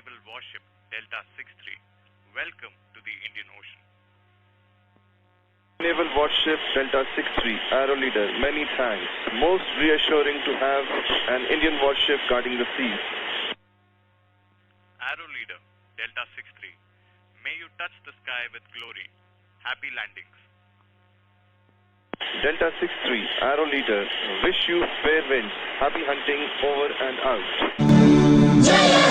naval warship Delta 63. Welcome to the Indian Ocean. Naval warship Delta 63, Arrow Leader, many thanks. Most reassuring to have an Indian warship guarding the seas. Arrow Leader Delta 63. May you touch the sky with glory. Happy landings. Delta 63, Arrow Leader, wish you fair winds. Happy hunting, over and out.